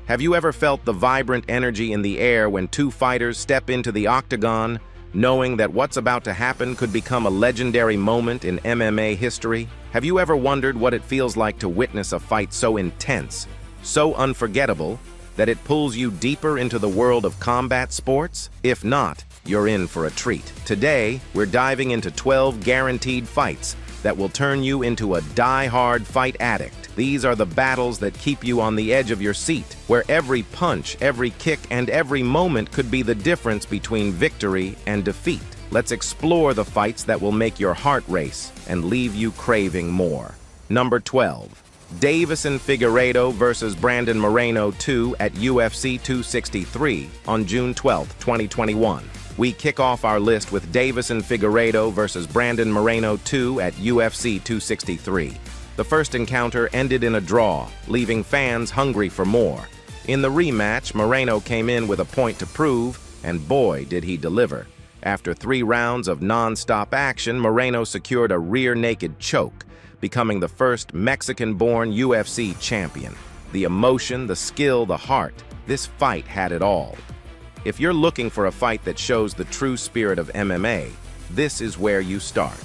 Have you ever felt the vibrant energy in the air when two fighters step into the octagon, knowing that what's about to happen could become a legendary moment in MMA history? Have you ever wondered what it feels like to witness a fight so intense, so unforgettable, that it pulls you deeper into the world of combat sports? If not, you're in for a treat. Today, we're diving into 12 guaranteed fights that will turn you into a die-hard fight addict. These are the battles that keep you on the edge of your seat, where every punch, every kick, and every moment could be the difference between victory and defeat. Let's explore the fights that will make your heart race and leave you craving more. Number 12. Deiveson Figueiredo versus Brandon Moreno 2 at UFC 263 on June 12, 2021. We kick off our list with Deiveson Figueiredo versus Brandon Moreno 2 at UFC 263. The first encounter ended in a draw, leaving fans hungry for more. In the rematch, Moreno came in with a point to prove, and boy, did he deliver. After 3 rounds of non-stop action, Moreno secured a rear-naked choke, becoming the first Mexican-born UFC champion. The emotion, the skill, the heart, this fight had it all. If you're looking for a fight that shows the true spirit of MMA, this is where you start.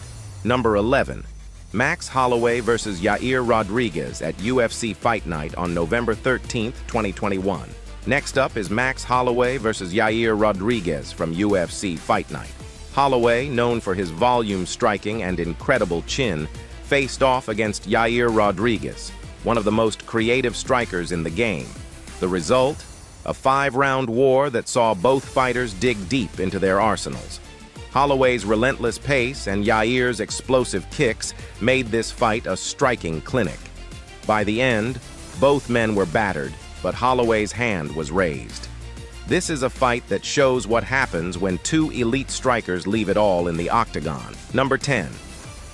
Number 11. Max Holloway versus Yair Rodriguez at UFC Fight Night on November 13, 2021. Next up is Max Holloway versus Yair Rodriguez from UFC Fight Night. Holloway, known for his volume striking and incredible chin, faced off against Yair Rodriguez, one of the most creative strikers in the game. The result? A 5-round war that saw both fighters dig deep into their arsenals. Holloway's relentless pace and Yair's explosive kicks made this fight a striking clinic. By the end, both men were battered, but Holloway's hand was raised. This is a fight that shows what happens when two elite strikers leave it all in the octagon. Number 10.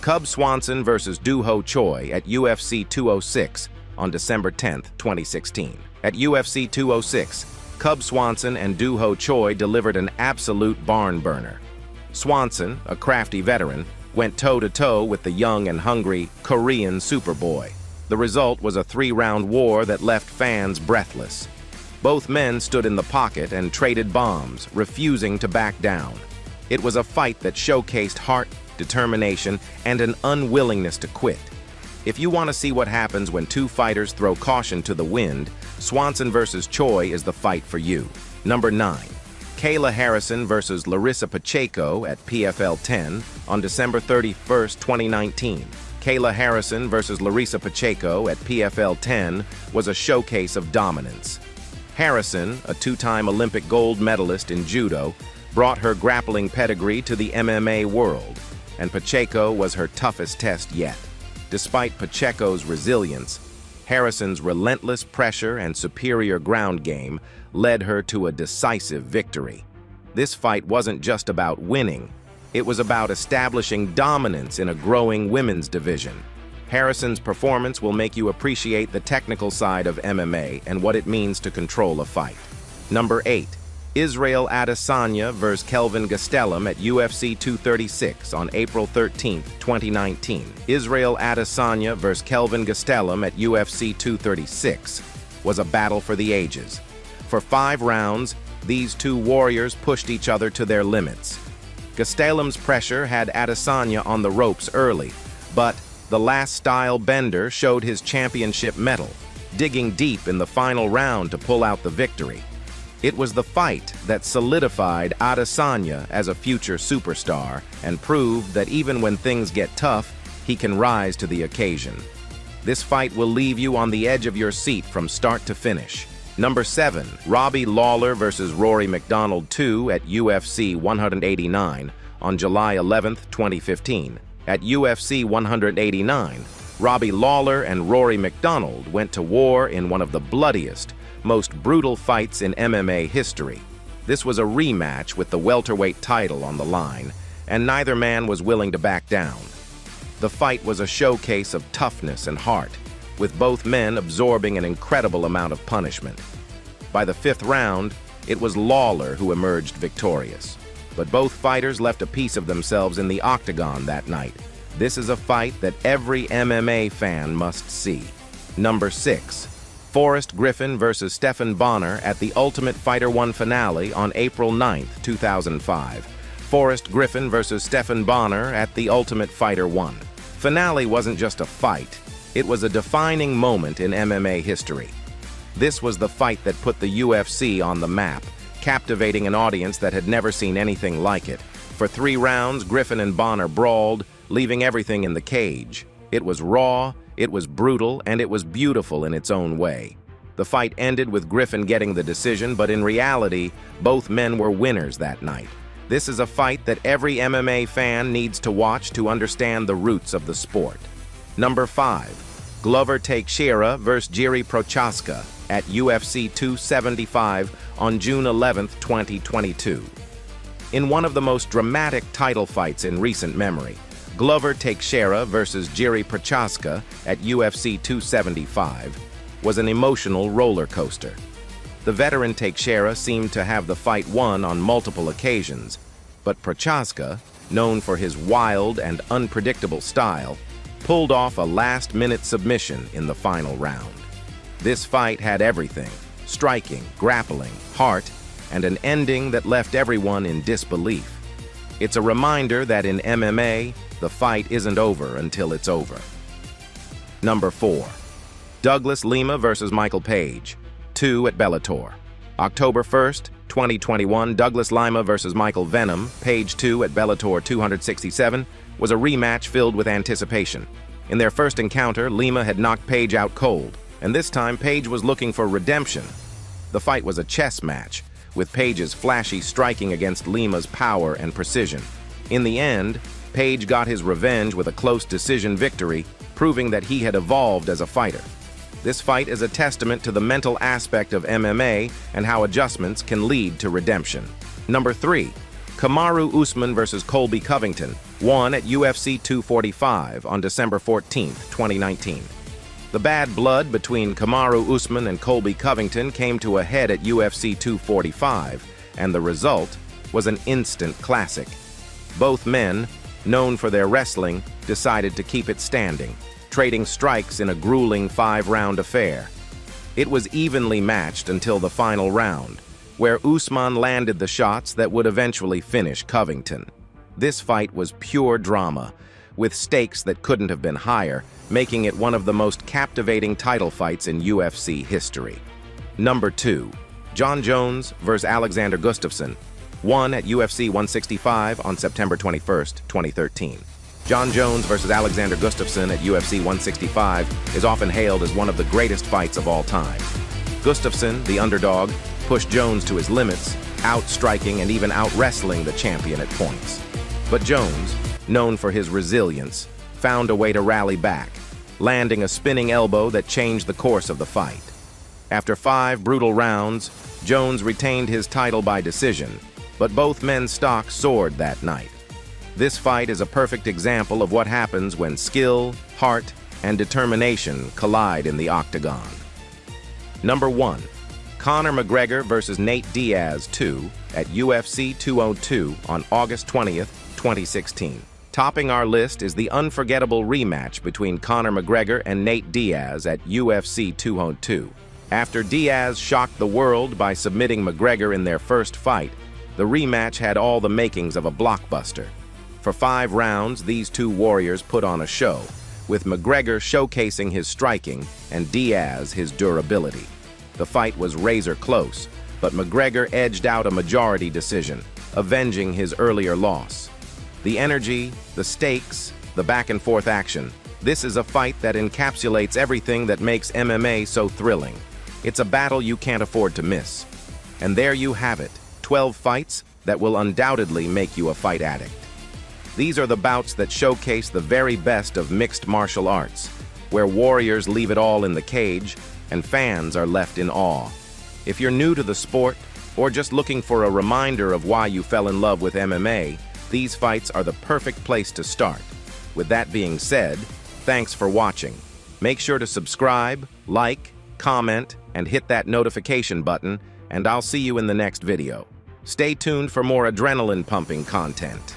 Cub Swanson versus Doo Ho Choi at UFC 206 on December 10, 2016. At UFC 206, Cub Swanson and Doo Ho Choi delivered an absolute barn burner. Swanson, a crafty veteran, went toe-to-toe with the young and hungry Korean Superboy. The result was a 3-round war that left fans breathless. Both men stood in the pocket and traded bombs, refusing to back down. It was a fight that showcased heart, determination, and an unwillingness to quit. If you want to see what happens when two fighters throw caution to the wind, Swanson versus Choi is the fight for you. Number 9. Kayla Harrison versus Larissa Pacheco at PFL 10 on December 31, 2019. Kayla Harrison versus Larissa Pacheco at PFL 10 was a showcase of dominance. Harrison, a 2-time Olympic gold medalist in judo, brought her grappling pedigree to the MMA world, and Pacheco was her toughest test yet. Despite Pacheco's resilience, Harrison's relentless pressure and superior ground game led her to a decisive victory. This fight wasn't just about winning, it was about establishing dominance in a growing women's division. Harrison's performance will make you appreciate the technical side of MMA and what it means to control a fight. Number 8. Israel Adesanya vs. Kelvin Gastelum at UFC 236 on April 13, 2019. Israel Adesanya vs. Kelvin Gastelum at UFC 236 was a battle for the ages. For 5 rounds, these two warriors pushed each other to their limits. Gastelum's pressure had Adesanya on the ropes early, but the last style bender showed his championship mettle, digging deep in the final round to pull out the victory. It was the fight that solidified Adesanya as a future superstar and proved that even when things get tough, he can rise to the occasion. This fight will leave you on the edge of your seat from start to finish. Number 7. Robbie Lawler versus Rory MacDonald 2 at UFC 189 on July 11, 2015. At UFC 189, Robbie Lawler and Rory MacDonald went to war in one of the bloodiest, most brutal fights in MMA history. This was a rematch with the welterweight title on the line, and neither man was willing to back down. The fight was a showcase of toughness and heart, with both men absorbing an incredible amount of punishment. By the 5th round, it was Lawler who emerged victorious. But both fighters left a piece of themselves in the octagon that night. This is a fight that every MMA fan must see. Number 6. Forrest Griffin versus Stephan Bonnar at the Ultimate Fighter 1 finale on April 9, 2005. Forrest Griffin versus Stephan Bonnar at the Ultimate Fighter 1. Finale wasn't just a fight, it was a defining moment in MMA history. This was the fight that put the UFC on the map, captivating an audience that had never seen anything like it. For 3 rounds, Griffin and Bonnar brawled, leaving everything in the cage. It was raw, it was brutal, and it was beautiful in its own way. The fight ended with Griffin getting the decision, but in reality, both men were winners that night. This is a fight that every MMA fan needs to watch to understand the roots of the sport. Number 5. Glover Teixeira vs. Jiří Procházka at UFC 275 on June 11, 2022. In one of the most dramatic title fights in recent memory, Glover Teixeira vs. Jiří Procházka at UFC 275 was an emotional roller coaster. The veteran Teixeira seemed to have the fight won on multiple occasions, but Procházka, known for his wild and unpredictable style, pulled off a last-minute submission in the final round. This fight had everything: striking, grappling, heart, and an ending that left everyone in disbelief. It's a reminder that in MMA, the fight isn't over until it's over. Number 4. Douglas Lima vs. Michael Page, 2 at Bellator. October 1st, 2021, Douglas Lima vs. Michael Venom, Page 2 at Bellator 267, was a rematch filled with anticipation. In their first encounter, Lima had knocked Page out cold, and this time Page was looking for redemption. The fight was a chess match, with Page's flashy striking against Lima's power and precision. In the end, Page got his revenge with a close decision victory, proving that he had evolved as a fighter. This fight is a testament to the mental aspect of MMA and how adjustments can lead to redemption. Number 3. Kamaru Usman vs. Colby Covington, 1 at UFC 245 on December 14, 2019. The bad blood between Kamaru Usman and Colby Covington came to a head at UFC 245, and the result was an instant classic. Both men, known for their wrestling, decided to keep it standing, trading strikes in a grueling 5-round affair. It was evenly matched until the final round, where Usman landed the shots that would eventually finish Covington. This fight was pure drama, with stakes that couldn't have been higher, making it one of the most captivating title fights in UFC history. Number 2. Jon Jones vs. Alexander Gustafsson, 1 at UFC 165 on September 21, 2013. Jon Jones vs. Alexander Gustafsson at UFC 165 is often hailed as one of the greatest fights of all time. Gustafsson, the underdog, pushed Jones to his limits, out-striking and even out-wrestling the champion at points. But Jones, known for his resilience, found a way to rally back, landing a spinning elbow that changed the course of the fight. After 5 brutal rounds, Jones retained his title by decision, but both men's stocks soared that night. This fight is a perfect example of what happens when skill, heart, and determination collide in the octagon. Number 1. Conor McGregor vs. Nate Diaz 2 at UFC 202 on August 20th, 2016. Topping our list is the unforgettable rematch between Conor McGregor and Nate Diaz at UFC 202. After Diaz shocked the world by submitting McGregor in their first fight, the rematch had all the makings of a blockbuster. For 5 rounds, these two warriors put on a show, with McGregor showcasing his striking and Diaz his durability. The fight was razor close, but McGregor edged out a majority decision, avenging his earlier loss. The energy, the stakes, the back-and-forth action. This is a fight that encapsulates everything that makes MMA so thrilling. It's a battle you can't afford to miss. And there you have it, 12 fights that will undoubtedly make you a fight addict. These are the bouts that showcase the very best of mixed martial arts, where warriors leave it all in the cage and fans are left in awe. If you're new to the sport, or just looking for a reminder of why you fell in love with MMA, these fights are the perfect place to start. With that being said, thanks for watching. Make sure to subscribe, like, comment, and hit that notification button, and I'll see you in the next video. Stay tuned for more adrenaline-pumping content.